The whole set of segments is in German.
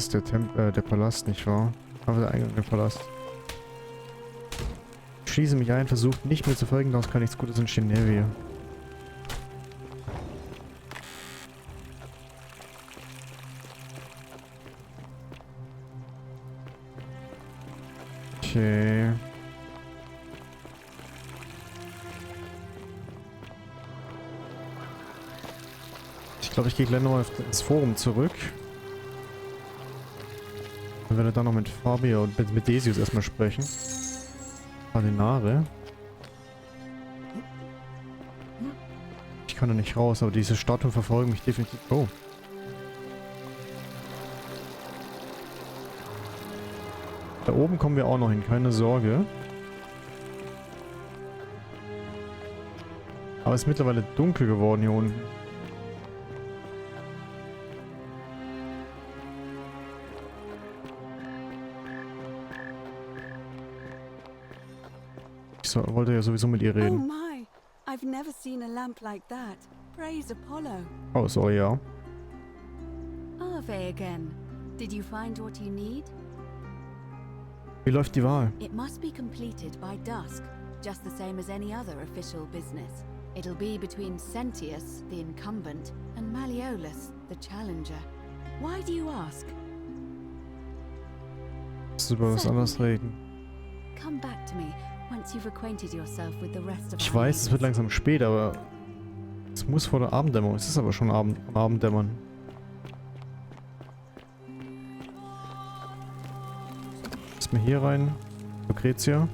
ist der der Palast, nicht wahr? Aber der Eingang der Palast. Ich schließe mich ein, versucht nicht mehr zu folgen, daraus kann nichts Gutes entstehen. Nee, wir. Okay. Ich glaube, ich gehe gleich nochmal ins Forum zurück. Und werde dann noch mit Fabio und mit Desius erstmal sprechen. Kardinare. Ich kann da nicht raus, aber diese Statuen verfolgen mich definitiv. Oh. Da oben kommen wir auch noch hin, keine Sorge. Aber es ist mittlerweile dunkel geworden hier unten. Ich wollte ja sowieso mit ihr reden. Oh my, I've never seen a lamp like that. Praise Apollo. Oh, sorry, ja. Ave again. Did you find what you need? Wie läuft die Wahl? It must be completed by dusk, just the same as any other official business. It'll be between Sentius, the incumbent, and Malleolus, the challenger. Why do you ask? Musst du über was anderes reden? Come back to me once you've acquainted yourself with the rest of Ich our weiß, es wird neighbors. langsam spät, aber es muss vor der Abenddämmerung. Es ist aber schon Abenddämmern. Lass mal hier rein. Lucretia.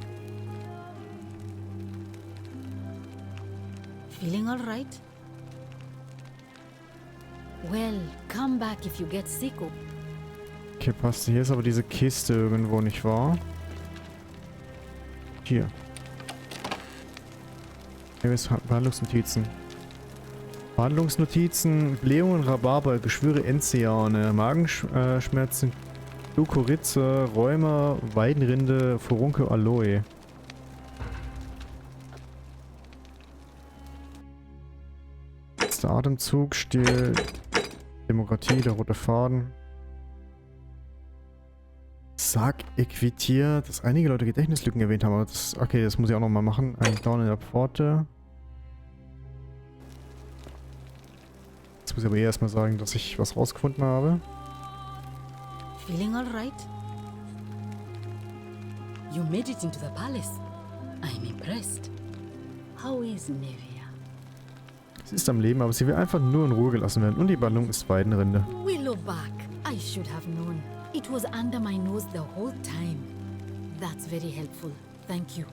Feeling all right? Well, come back if you get sick. Okay, passt. Hier ist aber diese Kiste irgendwo, nicht wahr? Hier. Hier ist Behandlungsnotizen. Behandlungsnotizen, Blähungen, Rhabarber, Geschwüre, Enziane, Magenschmerzen, Glucoritze, Rheuma, Weidenrinde, Furunkel, Aloe. Jetzt der Atemzug, Stil, Demokratie, der rote Faden. Sag Equitier, dass einige Leute Gedächtnislücken erwähnt haben, aber das, okay, das muss ich auch nochmal machen. Ein Clown in der Pforte. Jetzt muss ich aber erstmal sagen, dass ich was rausgefunden habe. Feeling all right? You made it into the palace. I'm impressed. How is Nevia? Sie ist am Leben, aber sie will einfach nur in Ruhe gelassen werden. Und die Ballung ist Weidenrinde. Willowback. I should have known. It was under my nose the whole time. That's very helpful. Thank you.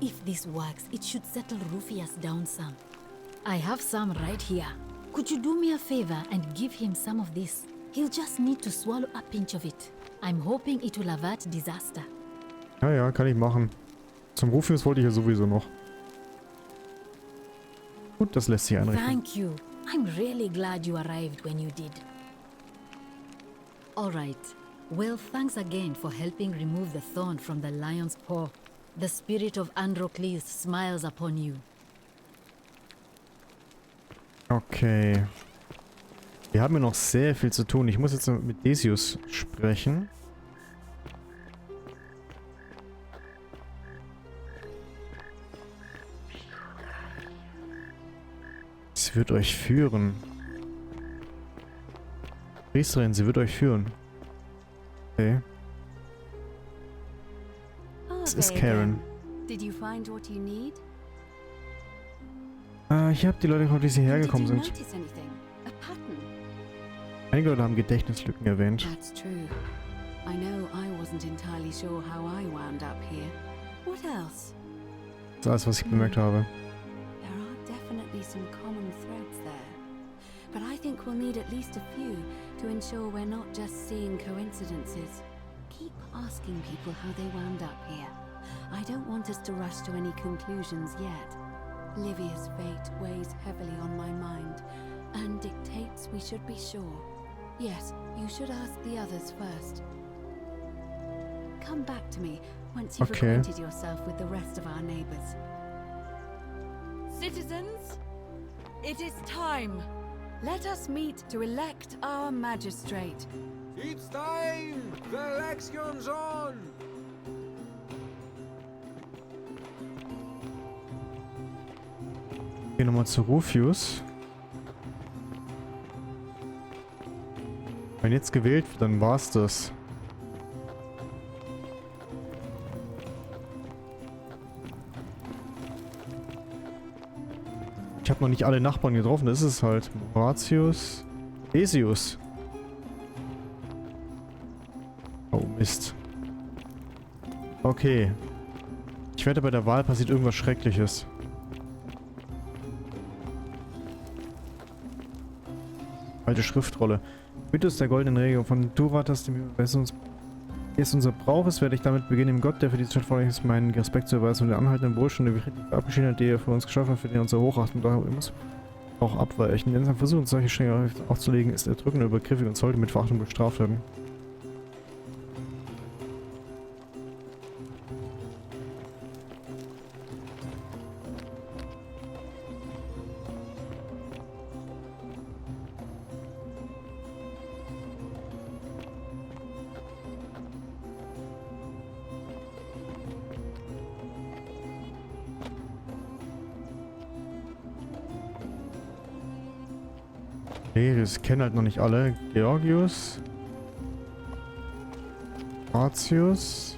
If this works, it should settle Rufius down some. I have some right here. Could you do me a favor and give him some of this? He'll just need to swallow a pinch of it. I'm hoping it will avert disaster. Ja, ja, kann ich machen. Zum Rufius wollte ich ja sowieso noch. Gut, das lässt sich einrichten. Thank you. I'm really glad you arrived when you did. All right. Well, thanks again for helping remove the thorn from the lion's paw. The spirit of Androcles smiles upon you. Okay. Wir haben ja noch sehr viel zu tun. Ich muss jetzt mit Desius sprechen. Sie wird euch führen. Priesterin, sie wird euch führen. Okay. Das ist Karen. Did you find what you need? Ich habe die Leute gefragt, wie sie hergekommen Did you sind. notice anything? A pattern? Einige Leute haben Gedächtnislücken erwähnt. That's true. I know I wasn't entirely sure how I wound up here. What else? Das ist alles, was ich bemerkt habe. There are definitely some common threads there. But I think we'll need at least a few to ensure we're not just seeing coincidences. Keep asking people how they wound up here. I don't want us to rush to any conclusions yet. Livia's fate weighs heavily on my mind and dictates we should be sure. Yes, you should ask the others first. Come back to me once you've acquainted yourself with the rest of our neighbors. Citizens, it is time. Let us meet to elect our magistrate. It's time! The election's on! Gehen nochmal zu Rufius. Wenn jetzt gewählt wird, dann war's das. Ich habe noch nicht alle Nachbarn getroffen, das ist es halt. Horatius. Decius. Oh Mist. Okay. Ich wette, bei der Wahl passiert irgendwas Schreckliches. Alte Schriftrolle. Mythos der goldenen Regel von Duratas, dem ist unser Brauch ist, werde ich damit beginnen, dem Gott, der für diese Stadt vor ist, meinen Respekt zu erweisen und den anhaltenden Wohlstand, der friedlich verabschiedet hat, die er für uns geschaffen hat, für den unser Hochachten da muss auch abweichen. Denn sein Versuch, uns solche Strenge aufzulegen, ist erdrückend und übergriffig und sollte mit Verachtung bestraft werden. Okay, das kennen halt noch nicht alle. Georgius. Horatius.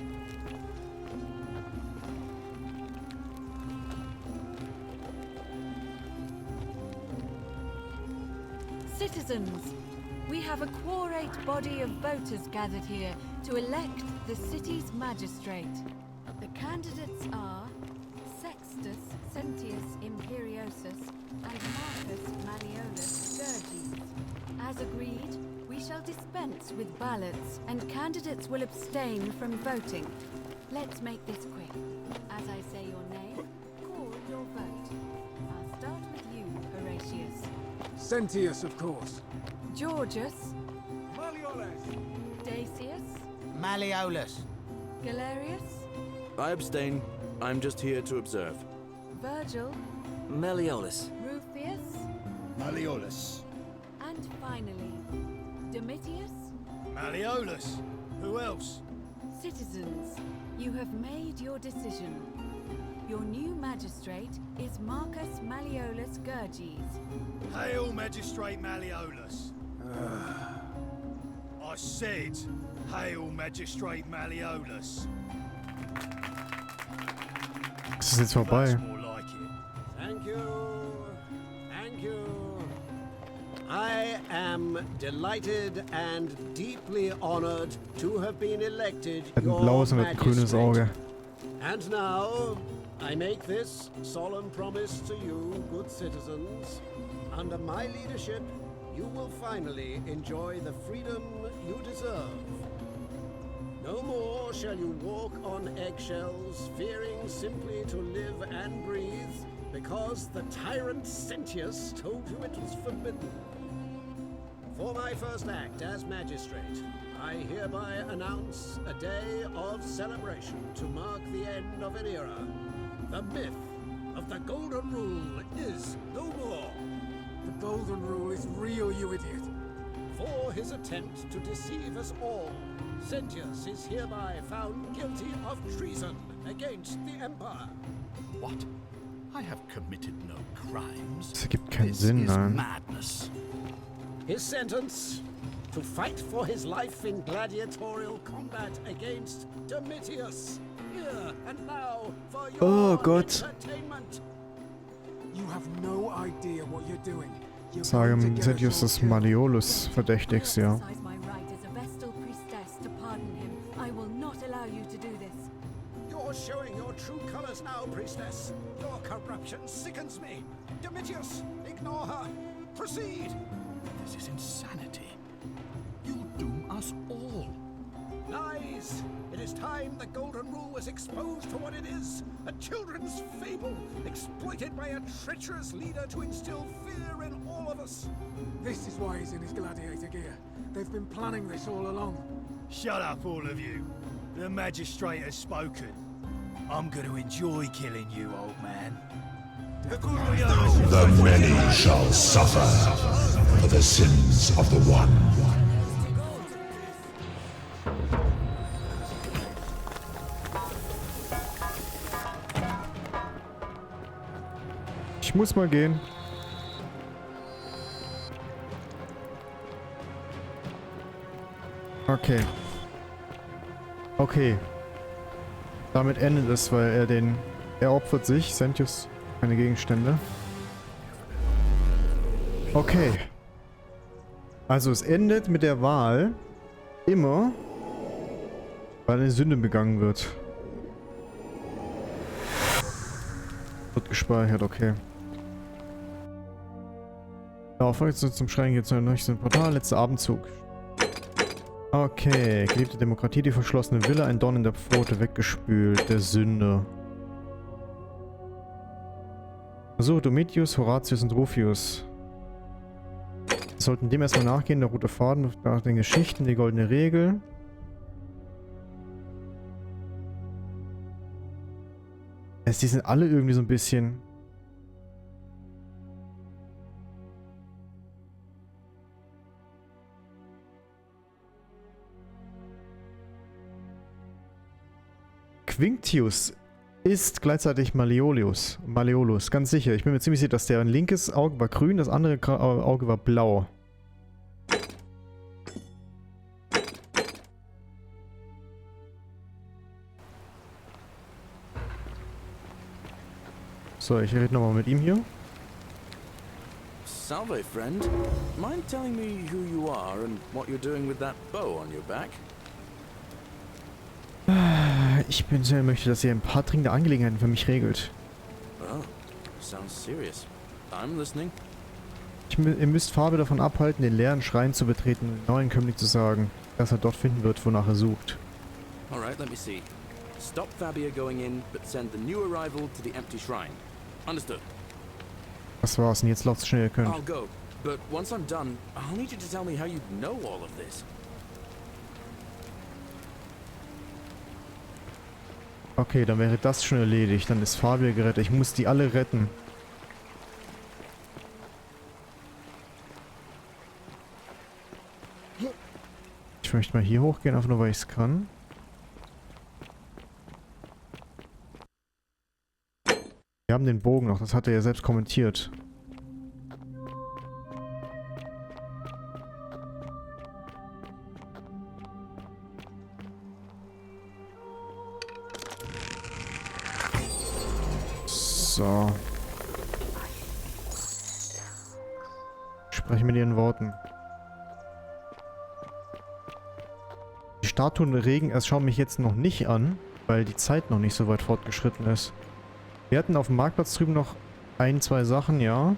Citizens, we have a quorate body of voters gathered here to elect the city's magistrate. The candidates are Sextus Sentius Imperiosus and Marcus Malleolus Gurges. As agreed, we shall dispense with ballots and candidates will abstain from voting. Let's make this quick. As I say your name, call your vote. I'll start with you, Horatius. Sentius, of course. Georgius, Malleolus! Decius, Malleolus. Galerius, I abstain. I'm just here to observe. Virgil, Malleolus. Rufius, Malleolus. and finally, Domitius. Malleolus. Who else? Citizens, you have made your decision. Your new magistrate is Marcus Malleolus Gurges. Hail, Magistrate Malleolus. I said, hail, Magistrate Malleolus. Es ist jetzt vorbei. That's more like it. Thank you. Thank you. I am delighted and deeply honored to have been elected Hat ein your blaues und ein grünes Auge. And now, I make this solemn promise to you, good citizens. Under my leadership, you will finally enjoy the freedom you deserve. No more shall you walk on eggshells, fearing simply to live and breathe, because the tyrant Sentius told you it was forbidden. For my first act as magistrate, I hereby announce a day of celebration to mark the end of an era. The myth of the Golden Rule is no more. The Golden Rule is real, you idiot. For his attempt to deceive us all, Sentius is hereby found guilty of treason against the Empire. What? I have committed no crimes. Das ergibt keinen This Sinn, is nein. madness. His sentence, to fight for his life in gladiatorial combat against Domitius. Here and now for your Oh Gott. entertainment. You have no idea what you're doing. You're Sagen going to get us Sentius all des killed. Malleolus verdächtigst, ja. exercise my right as a Vestal priestess to pardon him. I will not allow you to do this. You're showing your true colors now, priestess. Your corruption sickens me. Domitius, ignore her. Proceed. This is insanity. You'll doom us all. Lies! It is time the Golden Rule was exposed for what it is. A children's fable, exploited by a treacherous leader to instill fear in all of us. This is why he's in his gladiator gear. They've been planning this all along. Shut up, all of you. The magistrate has spoken. I'm going to enjoy killing you, old man. The many shall suffer for the sins of the one. Ich muss mal gehen. Okay. Okay. Damit endet es, weil er opfert sich, Sentius, keine Gegenstände. Okay. Also es endet mit der Wahl immer, weil eine Sünde begangen wird. Wird gespeichert, okay. Darauf folgt zum Schreien geht zu einem nächsten Portal, letzter Abendzug. Okay, geliebte Demokratie, die verschlossene Villa, ein Dorn in der Pfote, weggespült, der Sünde. So, Domitius, Horatius und Rufius. Wir sollten dem erstmal nachgehen, der rote Faden, nach den Geschichten, die goldene Regel. Die sind alle irgendwie so ein bisschen... Quinctius ist gleichzeitig Malleolus, ganz sicher. Ich bin mir ziemlich sicher, dass der linkes Auge war grün, das andere Auge war blau. So, ich rede nochmal mit ihm hier. Salve, friend. Mind telling me who you are and what you're doing with that bow on your back? Ich möchte, dass ihr ein paar dringende Angelegenheiten für mich regelt. Oh, sounds serious. I'm listening. Ihr müsst Farbe davon abhalten, den leeren Schrein zu betreten und den neuen Kömmling zu sagen, dass er dort finden wird, wonach er sucht. Alright, let me see. Stop Fabia going in, but send the new arrival to the empty shrine. Understood. Das war's, und jetzt lauft's schnell, ihr könnt. I'll go, but once I'm done, I'll need you to tell me how you know all of this. Okay, dann wäre das schon erledigt. Dann ist Fabia gerettet. Ich muss die alle retten. Ich möchte mal hier hochgehen, einfach nur weil ich es kann. Wir haben den Bogen noch, das hat er ja selbst kommentiert. So. Spreche mit ihren Worten. Die Statuen der Regen erst schauen mich jetzt noch nicht an, weil die Zeit noch nicht so weit fortgeschritten ist. Wir hatten auf dem Marktplatz drüben noch ein, zwei Sachen, ja.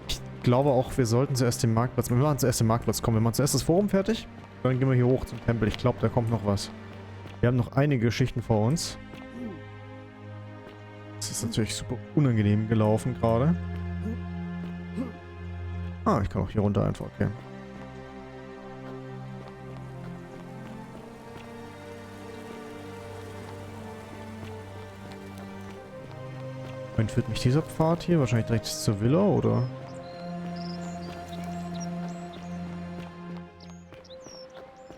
Ich glaube auch, wir sollten zuerst den Marktplatz... Wir machen zuerst den Marktplatz kommen. Wir machen zuerst das Forum fertig. Dann gehen wir hier hoch zum Tempel. Ich glaube, da kommt noch was. Wir haben noch einige Geschichten vor uns. Das ist natürlich super unangenehm gelaufen gerade. Ah, ich kann auch hier runter einfach, okay. Wohin führt mich dieser Pfad hier? Wahrscheinlich direkt zur Villa, oder?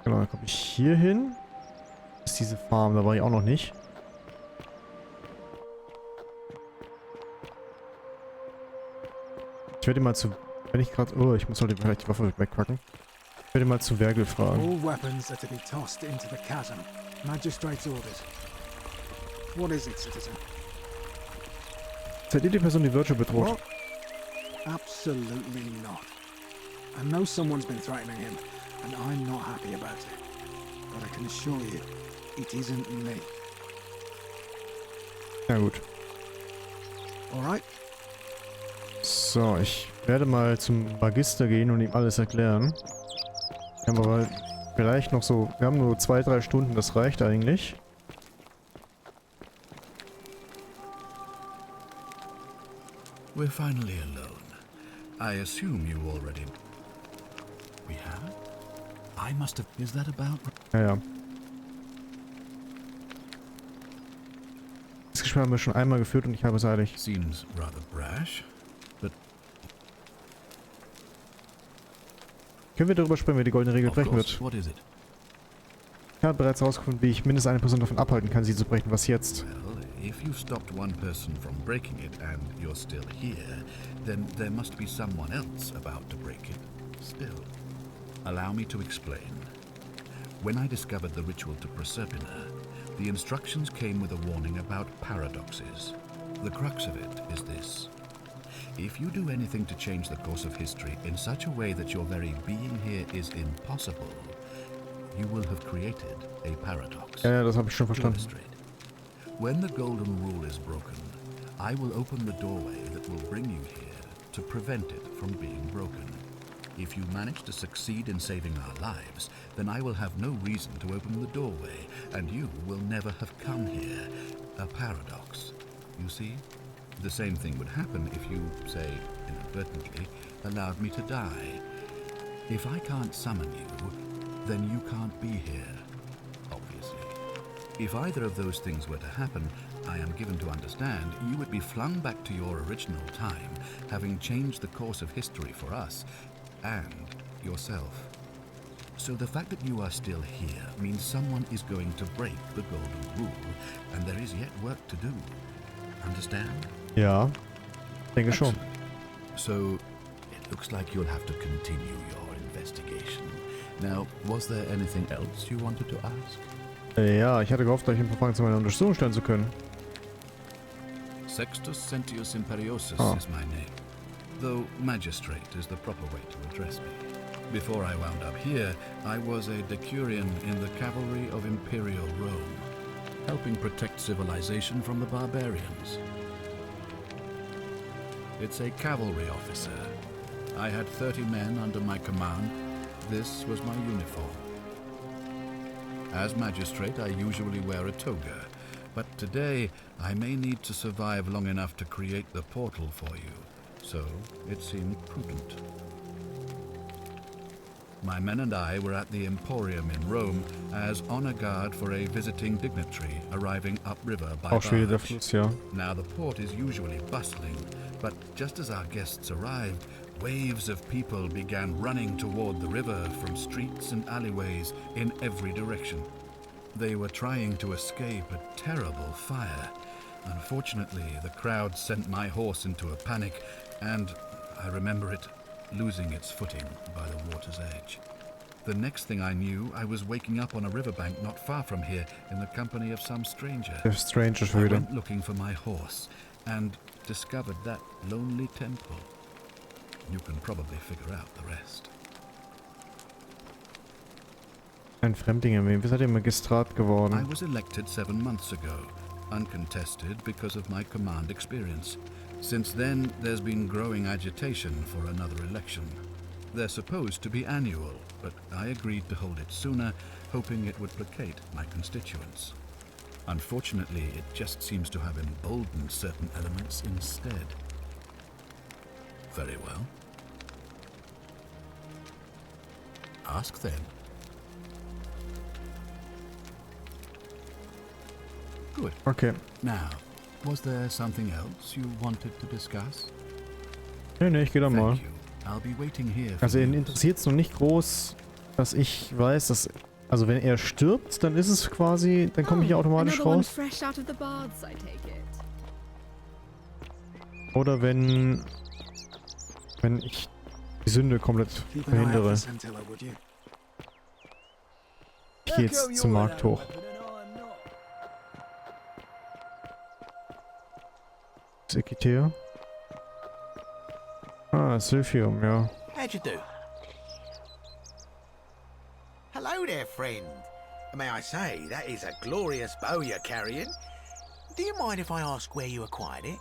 Genau, dann komme ich hier hin. Das ist diese Farm, da war ich auch noch nicht. Ich werde mal zu... Wenn ich gerade... Oh, ich muss halt vielleicht die Waffe wegpacken. Ich werde mal zu Vergil fragen. All weapons are to be tossed into the chasm. Magistrate's orders. What is it, citizen? Seid ihr die Person, die Virgil bedroht? What? Absolutely not. I know someone's been threatening him, and I'm not happy about it. But I can assure you, it isn't me. Ja gut. Alright? So, ich werde mal zum Magister gehen und ihm alles erklären. Wir haben aber vielleicht noch so... Wir haben nur 2-3 Stunden, das reicht eigentlich. We're finally alone. I assume you already... We have? I must have... Is that about... Ja, ja. Das Gespräch haben wir schon einmal geführt und ich habe es eilig. Seems rather brash, but... Können wir darüber sprechen, wer die goldene Regel Of brechen course. wird? What is it? Ich habe bereits herausgefunden, wie ich mindestens eine Person davon abhalten kann, sie zu brechen. Was jetzt? Well, if you stopped one person from breaking it and you're still here, then there must be someone else about to break it still. Allow me to explain. When I discovered the ritual to Proserpina, the instructions came with a warning about paradoxes. The crux of it is this. If you do anything to change the course of history in such a way that your very being here is impossible, you will have created a paradox. Ja, das habe ich schon To verstanden. illustrate, when the golden rule is broken, I will open the doorway that will bring you here to prevent it from being broken. If you manage to succeed in saving our lives, then I will have no reason to open the doorway, and you will never have come here. A paradox. You see? The same thing would happen if you, say, inadvertently, allowed me to die. If I can't summon you, then you can't be here, obviously. If either of those things were to happen, I am given to understand you would be flung back to your original time, having changed the course of history for us and yourself. So the fact that you are still here means someone is going to break the golden rule, and there is yet work to do. Understand? Ja, denke schon. Excellent. So it looks like you'll have to continue your investigation. Now, was there anything else you wanted to ask? Ja, ich hatte gehofft, euch ein paar Fragen zu meiner Untersuchung stellen zu können. Sextus Sentius Imperiosus is my name, though magistrate is the proper way to address me. Before I wound up here, I was a decurion in the cavalry of Imperial Rome, helping protect civilization from the barbarians. It's a cavalry officer. I had 30 men under my command. This was my uniform. As magistrate, I usually wear a toga, but today I may need to survive long enough to create the portal for you, so it seemed prudent. My men and I were at the Emporium in Rome as honor guard for a visiting dignitary arriving upriver by Auch schon wieder der barge. Fluss, ja. Now the port is usually bustling, but just as our guests arrived, waves of people began running toward the river from streets and alleyways in every direction. They were trying to escape a terrible fire. Unfortunately, the crowd sent my horse into a panic, and I remember it losing its footing by the water's edge. The next thing I knew, I was waking up on a riverbank not far from here in the company of some stranger. Der Stranger schon I wieder. went looking for my horse and discovered that lonely temple. You can probably figure out the rest. Ein Fremdling, wie seid ihr Magistrat I geworden? was elected 7 months ago, uncontested because of my command experience. Since then, there's been growing agitation for another election. They're supposed to be annual, but I agreed to hold it sooner, hoping it would placate my constituents. Unfortunately, it just seems to have emboldened certain elements instead. Very well. Ask then. Good. Okay. Now, was there something else you wanted to discuss? Nee, ich geh da mal. Thank you. I'll be waiting here for Also ihn news. interessiert es noch nicht groß, dass ich weiß, dass... Also wenn er stirbt, dann ist es quasi... Dann komme ich hier automatisch another one raus. fresh out of the baths, I take it. Oder wenn ich die Sünde komplett Keep an eye out for verhindere. Scintilla, would you? Ich gehe jetzt zum Markt hoch. Sekretär. Ah, Sylphium, ja. How'd you do? Hello there, friend. May I say, that is a glorious bow you're carrying. Do you mind if I ask where you acquired it?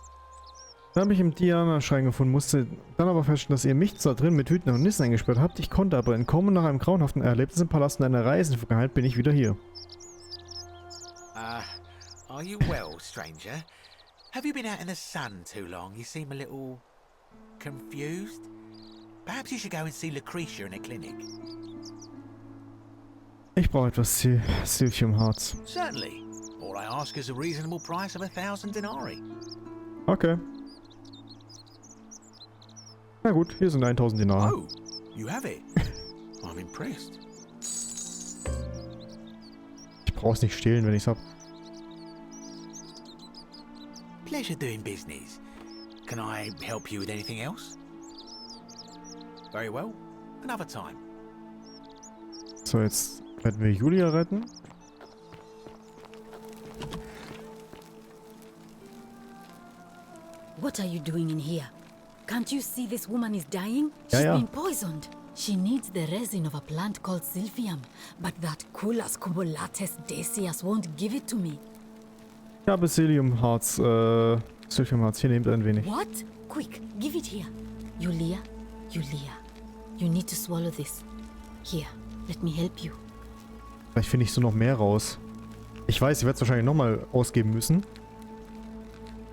Dann habe ich im Diana-Schrein gefunden, musste dann aber feststellen, dass ihr mich zwar drin mit Hüten und Nissen eingesperrt habt, ich konnte aber entkommen. Nach einem grauenhaften Erlebnis im Palast und einer Reise in die Vergangenheit bin ich wieder hier. Are you well, stranger? Have you been out in the sun too long? You seem a little confused. Perhaps you should go and see Lucretia in a clinic. Ich brauche etwas Sylphium-Harz. Certainly. All I ask is a reasonable price of 1,000 denarii. Okay. Na gut, hier sind 1000 Dinare. Oh, you have it. I'm impressed. Ich brauche es nicht stehlen, wenn ich es hab. Pleasure doing business. Can I help you with anything else? Very well. Another time. So, jetzt werden wir Julia retten. What are you doing in here? Can't you see this woman is dying? Ja, She's ja. been poisoned. She needs the resin of a plant called Silphium, but that Culus cumulatus decius won't give it to me. Ich habe Psylliumharz, Silphiumharz. Hier, nehmt ein wenig. What? Quick, give it here. Julia, you need to swallow this. Here, let me help you. Vielleicht finde ich so noch mehr raus. Ich weiß, ich werde es wahrscheinlich nochmal ausgeben müssen.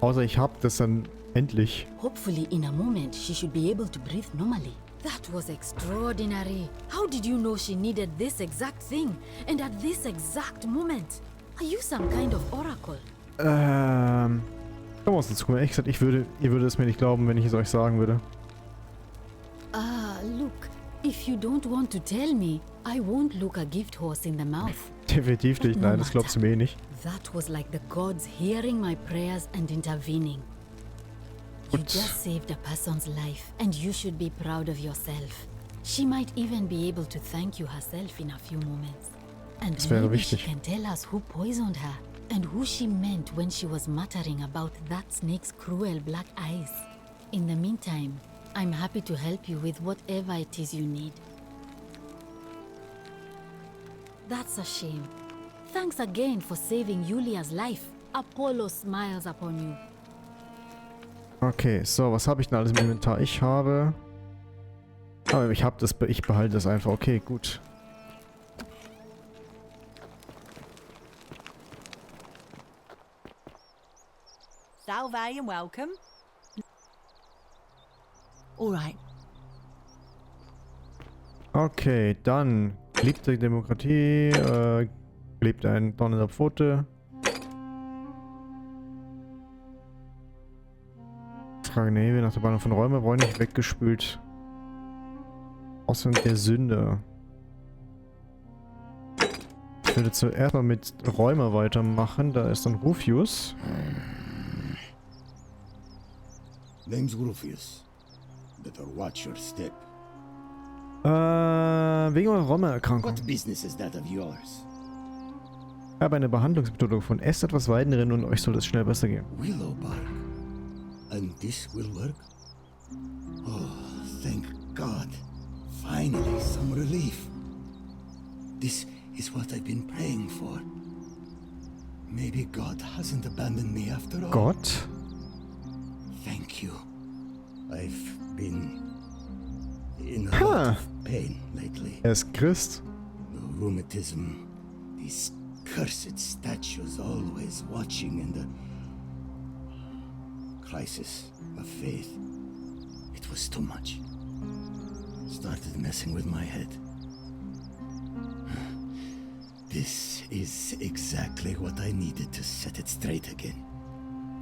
Außer ich habe das dann endlich. Hopefully in a moment she should be able to breathe normally. That was extraordinary. How did you know she needed this exact thing? And at this exact moment? Are you some kind of oracle? Komm aus der Zukunft. Ehrlich gesagt, ihr würdet es mir nicht glauben, wenn ich es euch sagen würde. Ah, look. If you don't want to tell me, I won't look a gift horse in the mouth. Definitiv nicht. Nein, das glaubst du mir eh nicht. That was like the gods hearing my prayers and intervening. You just saved a person's life, and you should be proud of yourself. She might even be able to thank you herself in a few moments. And maybe she can tell us who poisoned her, and who she meant when she was muttering about that snake's cruel black eyes. In the meantime, I'm happy to help you with whatever it is you need. That's a shame. Thanks again for saving Julia's life. Apollo smiles upon you. Okay, so, was habe ich denn alles im Inventar? Ich habe... Aber ich behalte das einfach. Okay, gut. Salve and welcome. Alright. Okay, dann geliebte Demokratie, geliebte ein Dorn in der Pfote. Frage, nee, wir nach der Behandlung von Räumen wollen nicht weggespült. Außerdem der Sünder. Ich würde zuerst mal mit Räumer weitermachen. Da ist dann Rufius. Name's Rufius. Better watch your step. Wegen eurer Rheumaerkrankung. What business is that of yours? Ich habe eine Behandlungsmethode gefunden. Esst etwas Weidenrind und euch soll es schnell besser gehen. Willow bark. And this will work? Oh, thank God. Finally, some relief. This is what I've been praying for. Maybe God hasn't abandoned me after all. Gott? Thank you. I've been in a lot of pain lately. Er ist Christ. The rheumatism, these cursed statues always watching, and the crisis of faith. It was too much. Started messing with my head. This is exactly what I needed to set it straight again.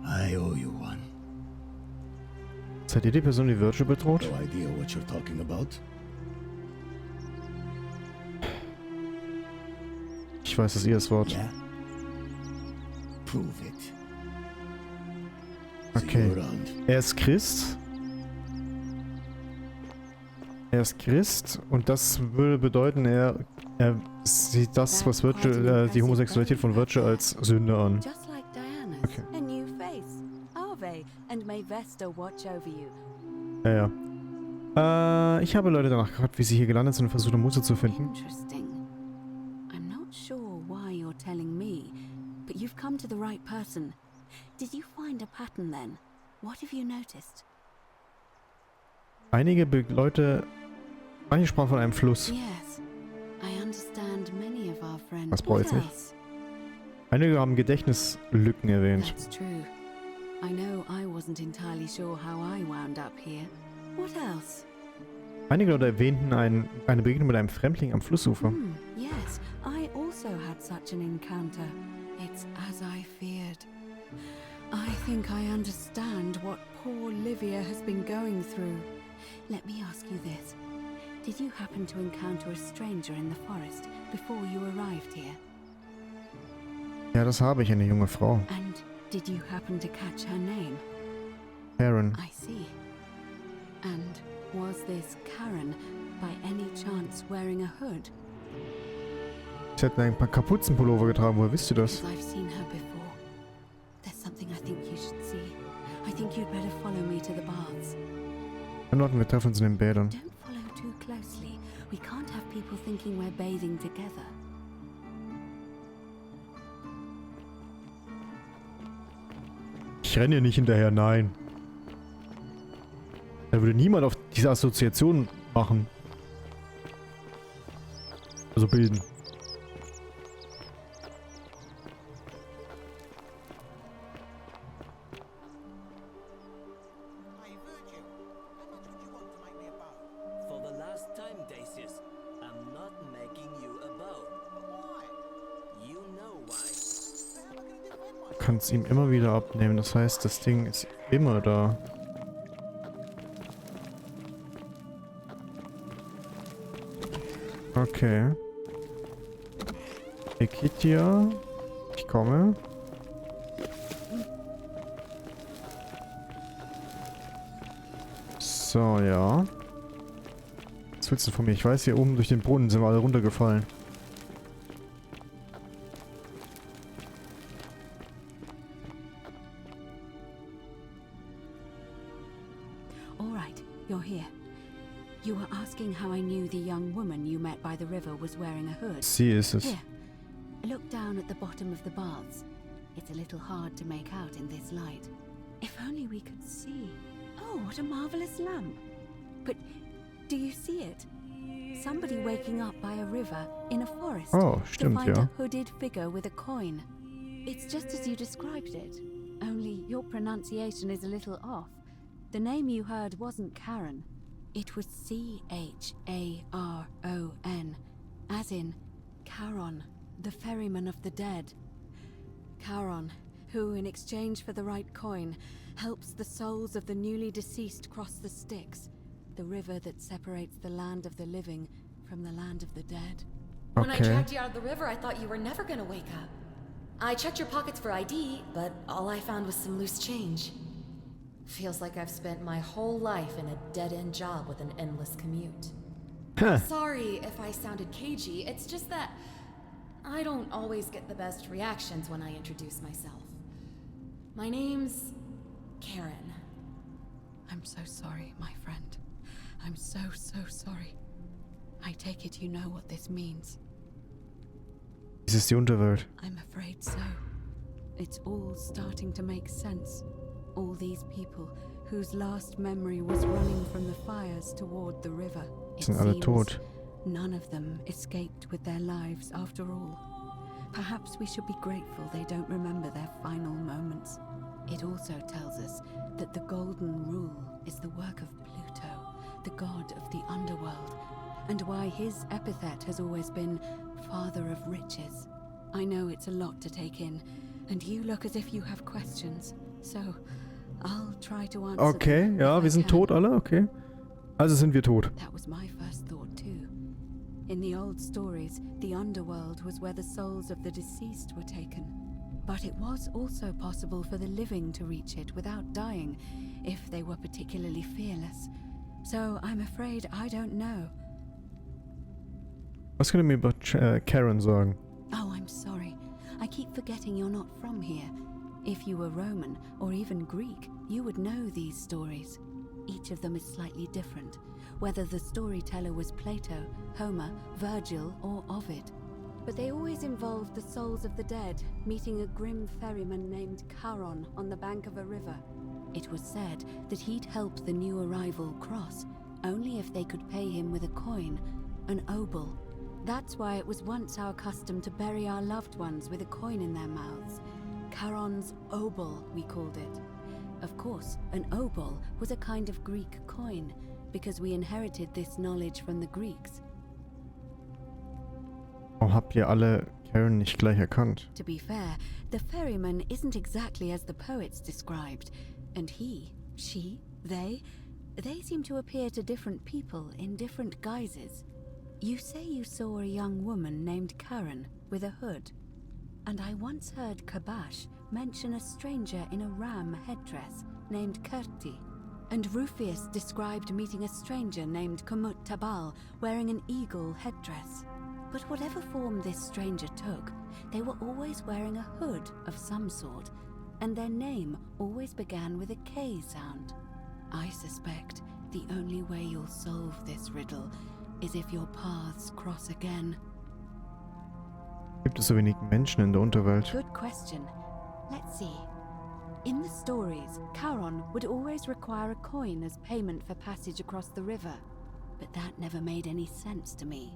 I owe you one. Seid ihr die Person, die Virgil bedroht? No idea what you're talking about. Ich weiß, dass ihr das Wort. Yeah. Prove it. Okay. Er ist Christ. Er ist Christ und das würde bedeuten, er sieht das, was Virgil, die Homosexualität von Virgil als Sünde an. Just like Diana's. Okay. A new face. Ave, and may Vesta watch over you. Ja, ja. Ich habe Leute danach gefragt, wie sie hier gelandet sind und versucht, Muße zu finden. Interesting. I'm not sure why you're telling me, but you've come to the right person. Did you find a pattern then? What have you noticed? Einige Leute... Manche sprachen von einem Fluss. Yes. I understand many of our friends. Das brauche ich What jetzt nicht. else? Einige haben Gedächtnislücken erwähnt. That's true. I know I wasn't entirely sure how I wound up here. What else? Einige Leute erwähnten eine Begegnung mit einem Fremdling am Flussufer. Yes, I also had such an encounter. It's as I feared. I think I understand what poor Livia has been going through. Let me ask you this. Did you happen to encounter a stranger in the forest before you arrived here? Ja, das habe ich, eine junge Frau. And Did you happen to catch her name? Karen. I see. And was this Karen by any chance wearing a hood? Sie hat einen Kapuzenpullover getragen. Woher wisst ihr das? Because I've seen her before. There's something I think you should see. I think you'd better follow me to the baths. Am Norden, wir treffen uns in den Bädern. Don't follow too closely. We can't have people thinking we're bathing together. Ich renne ihr nicht hinterher, nein. Da würde niemand auf diese Assoziation machen. Also bilden. Hey, Virgil, how much would you want to make me a bow? For the last time, Dacius, I'm not making you a bow. Why? You know why. How am I going to defend myself? Du kannst ihm immer wieder abnehmen. Das heißt, das Ding ist immer da. Okay. Ekitia. Ich komme. So, ja. Was willst du von mir? Ich weiß, hier oben durch den Brunnen sind wir alle runtergefallen. All right, you're here. You were asking how I knew the young woman you met by the river was wearing a hood. Sie ist es. Here, look down at the bottom of the baths. It's a little hard to make out in this light. If only we could see. Oh, what a marvelous lamp. But do you see it? Somebody waking up by a river in a forest Oh, to stimmt, find ja. a hooded figure with a coin. It's just as you described it, only your pronunciation is a little off. The name you heard wasn't Karen. It was C-H-A-R-O-N, as in Charon, the ferryman of the dead. Charon, who, in exchange for the right coin, helps the souls of the newly deceased cross the Styx, the river that separates the land of the living from the land of the dead. When I Okay. dragged you out of the river, I thought you were never gonna wake up. I checked your pockets for ID, but all I found was some loose change. Feels like I've spent my whole life in a dead-end job with an endless commute. Huh. Sorry if I sounded cagey, it's just that I don't always get the best reactions when I introduce myself. My name's Karen. I'm so sorry, my friend. I'm so sorry. I take it you know what this means. Dies ist die Unterwelt. I'm afraid so. It's all starting to make sense. All these people whose last memory was running from the fires toward the river. It Sind alle seems tot. none of them escaped with their lives after all. Perhaps we should be grateful they don't remember their final moments. It also tells us that the Golden Rule is the work of Pluto, the god of the underworld, and why his epithet has always been Father of Riches. I know it's a lot to take in, and you look as if you have questions, so I'll try to answer Okay, them ja, if wir I sind can. tot alle, okay. Also sind wir tot. That was my first thought too. In the old stories, the underworld was where the souls of the deceased were taken. But it was also possible for the living to reach it without dying, if they were particularly fearless. So I'm afraid I don't know. Was könnt ihr mir über Karen sagen? Oh, I'm sorry. I keep forgetting you're not from here. If you were Roman, or even Greek, you would know these stories. Each of them is slightly different, whether the storyteller was Plato, Homer, Virgil, or Ovid. But they always involved the souls of the dead meeting a grim ferryman named Charon on the bank of a river. It was said that he'd help the new arrival cross, only if they could pay him with a coin, an obol. That's why it was once our custom to bury our loved ones with a coin in their mouths. Charon's obol, we called it. Of course, an obol was a kind of Greek coin, because we inherited this knowledge from the Greeks. Warum habt ihr alle Karen nicht gleich erkannt? To be fair, the ferryman isn't exactly as the poets described, and he, she, they seem to appear to different people in different guises. You say you saw a young woman named Karen with a hood, and I once heard Kabash mention a stranger in a ram headdress named Kurti, and Rufius described meeting a stranger named Kumut Tabal wearing an eagle headdress. But whatever form this stranger took, they were always wearing a hood of some sort, and their name always began with a K sound. I suspect the only way you'll solve this riddle is if your paths cross again. Gibt es so wenig Menschen in der Unterwelt? Good question. Let's see. In the stories, Charon would always require a coin as payment for passage across the river, but that never made any sense to me.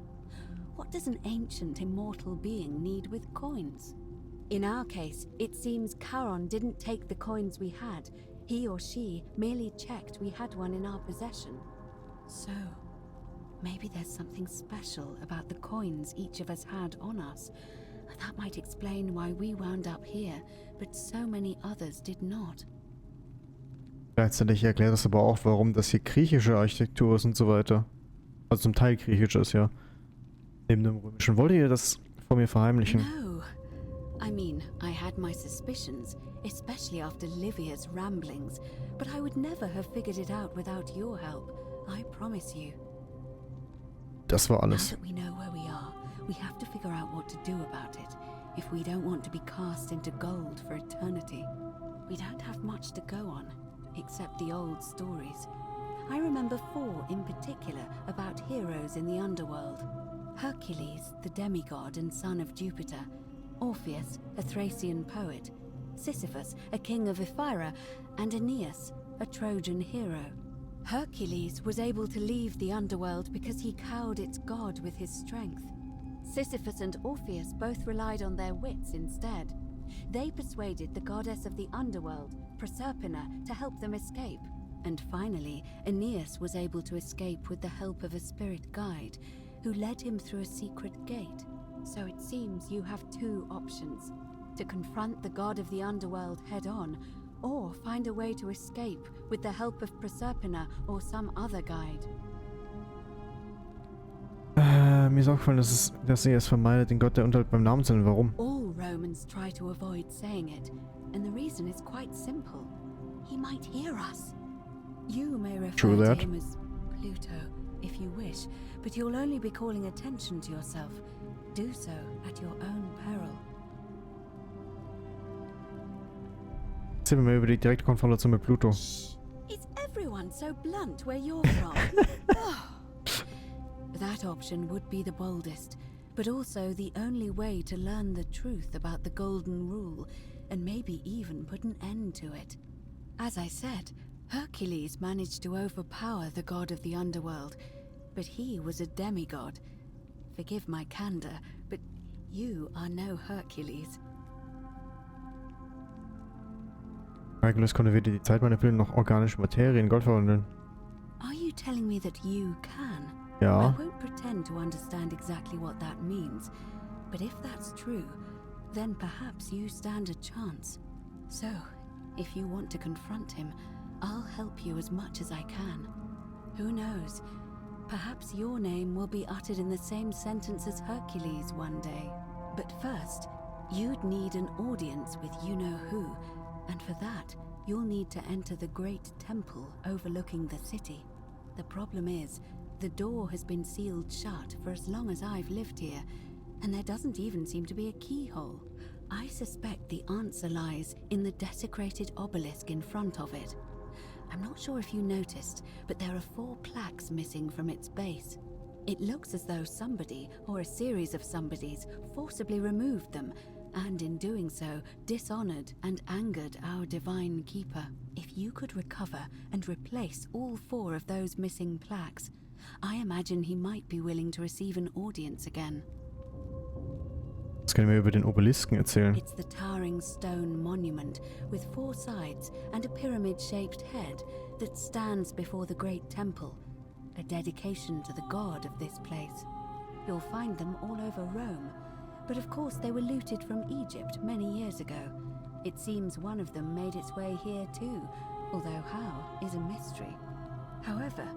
What does an ancient immortal being need with coins? In our case, it seems Charon didn't take the coins we had. He or she merely checked we had one in our possession. So, maybe there's something special about the coins each of us had on us. That might explain why we wound up here, but so many others did not. Gleichzeitig erklärt das aber auch, warum das hier griechische Architektur ist und so weiter. Also zum Teil griechisch ist, ja. Neben dem römischen. Wollt ihr das vor mir verheimlichen? No. I mean, I had my suspicions, especially after Livia's ramblings, but I would never have figured it out without your help. I promise you. Das war alles. Now that we know where we are, we have to figure out what to do about it, if we don't want to be cast into gold for eternity. We don't have much to go on, except the old stories. I remember 4 in particular about heroes in the underworld. Hercules, the demigod and son of Jupiter. Orpheus, a Thracian poet. Sisyphus, a king of Ephyra. And Aeneas, a Trojan hero. Hercules was able to leave the underworld because he cowed its god with his strength. Sisyphus and Orpheus both relied on their wits instead. They persuaded the goddess of the underworld, Proserpina, to help them escape. And finally, Aeneas was able to escape with the help of a spirit guide, who led him through a secret gate. So it seems you have 2 options: to confront the god of the underworld head-on, or find a way to escape with the help of Proserpina or some other guide. Mir ist aufgefallen, dass sie es vermeidet, den Gott der Unterwelt beim Namen zu nennen. Warum? All Romans try to avoid saying it, and the reason is quite simple. He might hear us. You may refer to him as Pluto, if you wish, but you'll only be calling attention to yourself. Do so at your own peril. Erzähl mir über die direkte Konfrontation mit Pluto. Is everyone so blunt where you're from? That option would be the boldest, but also the only way to learn the truth about the Golden Rule, and maybe even put an end to it. As I said, Hercules managed to overpower the god of the underworld, but he was a demigod. Forgive my candor, but you are no Hercules. Hercules konnte weder die Zeit manipulieren noch organische Materie in Gold verwandeln. Are you telling me that you can? Ja. I won't pretend to understand exactly what that means, but if that's true, then perhaps you stand a chance. So, if you want to confront him, I'll help you as much as I can. Who knows? Perhaps your name will be uttered in the same sentence as Hercules one day. But first, you'd need an audience with you-know-who, and for that, you'll need to enter the great temple overlooking the city. The problem is, the door has been sealed shut for as long as I've lived here, and there doesn't even seem to be a keyhole. I suspect the answer lies in the desecrated obelisk in front of it. I'm not sure if you noticed, but there are 4 plaques missing from its base. It looks as though somebody, or a series of somebodies, forcibly removed them, and in doing so, dishonored and angered our divine keeper. If you could recover and replace all 4 of those missing plaques, I imagine he might be willing to receive an audience again. Was kann ich mir über den Obelisken erzählen? It's the towering stone monument with 4 sides and a pyramid-shaped head that stands before the great temple, a dedication to the god of this place. You'll find them all over Rome, but of course they were looted from Egypt many years ago. It seems one of them made its way here too, although how is a mystery. However,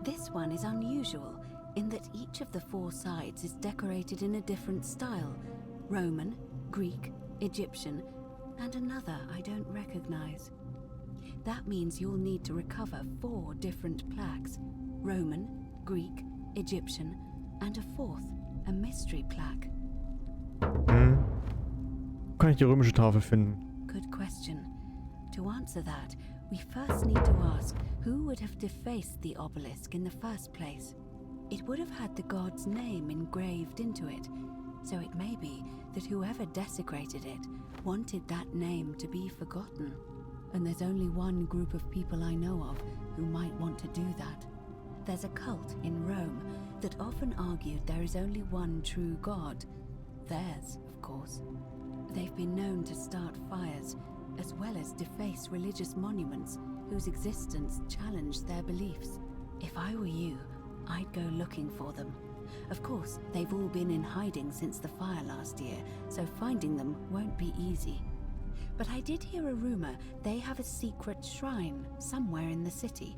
this one is unusual in that each of the 4 sides is decorated in a different style: Roman, Greek, Egyptian, and another I don't recognize. That means you'll need to recover 4 different plaques: Roman, Greek, Egyptian, and a 4th, a mystery plaque. Wo kann ich die römische Tafel finden? Good question. To answer that, we first need to ask who would have defaced the obelisk in the first place. It would have had the god's name engraved into it, so it may be that whoever desecrated it wanted that name to be forgotten. And there's only one group of people I know of who might want to do that. There's a cult in Rome that often argued there is only one true god. Theirs, of course. They've been known to start fires, as well as deface religious monuments whose existence challenged their beliefs. If I were you, I'd go looking for them. Of course, they've all been in hiding since the fire last year, so finding them won't be easy. But I did hear a rumor they have a secret shrine somewhere in the city.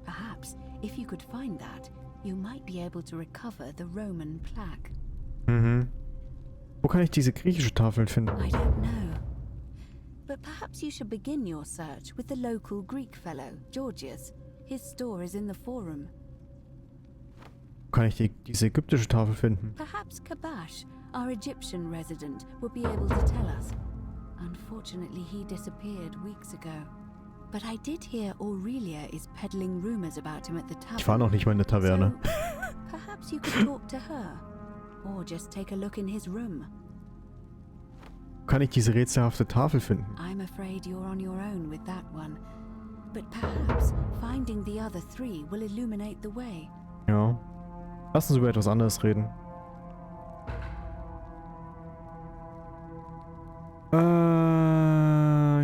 Perhaps, if you could find that, you might be able to recover the Roman plaque. Wo kann ich diese griechische Tafel finden? I don't know. But perhaps you should begin your search with the local Greek fellow, Georgius. His store is in the forum. Wo kann ich diese ägyptische Tafel finden? Perhaps Kabash, our Egyptian resident, will be able to tell us. Unfortunately, he disappeared weeks ago. But I did hear Aurelia is peddling rumors about him at the tavern. Ich war noch nicht mal in der Taverne. So, perhaps you could talk to her. Or just take a look in his room. Wo kann ich diese rätselhafte Tafel finden? I'm afraid you're on your own with that one. But perhaps finding the other 3 will illuminate the way. Ja. Lass uns über etwas anderes reden.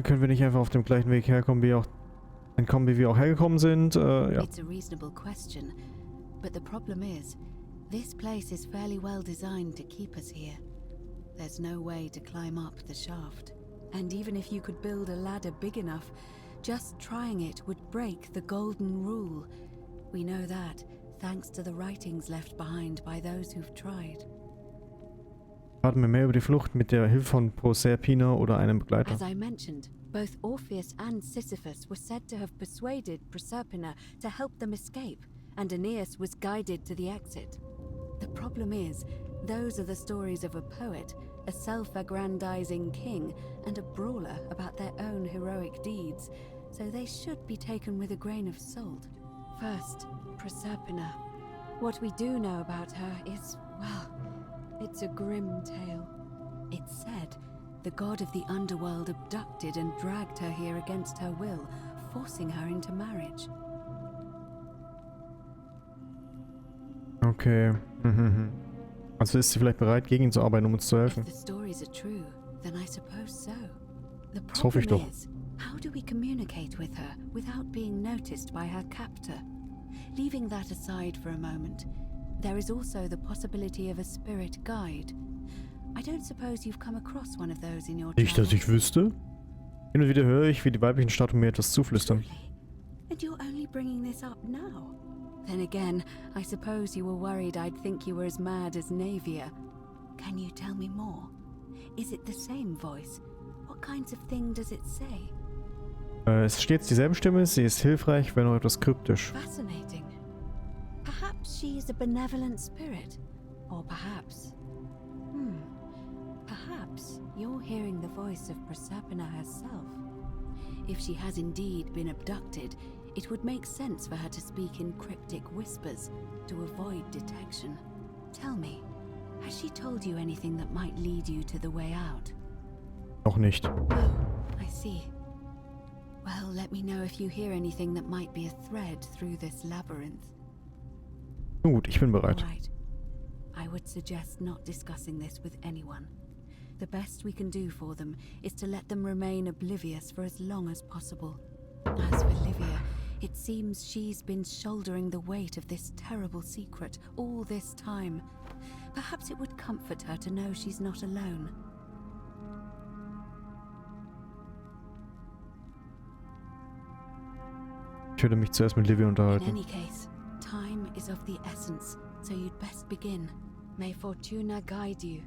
Können wir nicht einfach auf dem gleichen Weg entkommen, wie wir auch hergekommen sind? Ja. It's a reasonable question, but the problem is, this place is fairly well designed to keep us here. There's no way to climb up the shaft. And even if you could build a ladder big enough, just trying it would break the golden rule. We know that, thanks to the writings left behind by those who've tried. Raten wir mehr über die Flucht mit der Hilfe von Proserpina oder einem Begleiter. As I mentioned, both Orpheus and Sisyphus were said to have persuaded Proserpina to help them escape, and Aeneas was guided to the exit. The problem is, those are the stories of a poet, a self-aggrandizing king, and a brawler about their own heroic deeds, so they should be taken with a grain of salt. First, Proserpina. What we do know about her is, well, it's a grim tale. It's said the god of the underworld abducted and dragged her here against her will, forcing her into marriage. Okay. Also ist sie vielleicht bereit, gegen ihn zu arbeiten, um uns zu helfen. If the stories are true, then I suppose so. The Das hoffe ich doch. problem is, how do we communicate with her without being noticed by her captor? Leaving that aside for a moment, there is also the possibility of a spirit guide. I don't suppose you've come across one of those in your Nicht, dass travels. ich wüsste. Hin und wieder höre ich, wie die weiblichen Statuen mir etwas zuflüstern. And you're only bringing this up now? Then again, I suppose you were worried I'd think you were as mad as Navia. Can you tell me more? Is it the same voice? What kinds of thing does it say? Es ist stets dieselbe Stimme, sie ist hilfreich, wenn auch etwas kryptisch. Fascinating. Perhaps she is a benevolent spirit. Or perhaps... Perhaps you're hearing the voice of Proserpina herself. If she has indeed been abducted, it would make sense for her to speak in cryptic whispers to avoid detection. Tell me, has she told you anything that might lead you to the way out? Noch nicht. Oh, I see. Well, let me know if you hear anything that might be a thread through this labyrinth. Nun gut, ich bin bereit. All right. I would suggest not discussing this with anyone. The best we can do for them is to let them remain oblivious for as long as possible. As for Livia, it seems she's been shouldering the weight of this terrible secret all this time. Perhaps it would comfort her to know she's not alone. Ich würde mich zuerst mit Livia In unterhalten. any case, time is of the essence, so you'd best begin. May Fortuna guide you.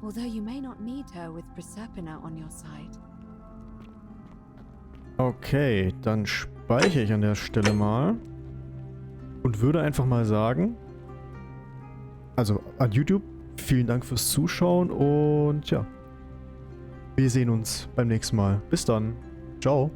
Although you may not need her with Proserpina on your side. Okay, dann speichere ich an der Stelle mal. Und würde einfach mal sagen, also an YouTube, vielen Dank fürs Zuschauen und ja, wir sehen uns beim nächsten Mal. Bis dann. Ciao.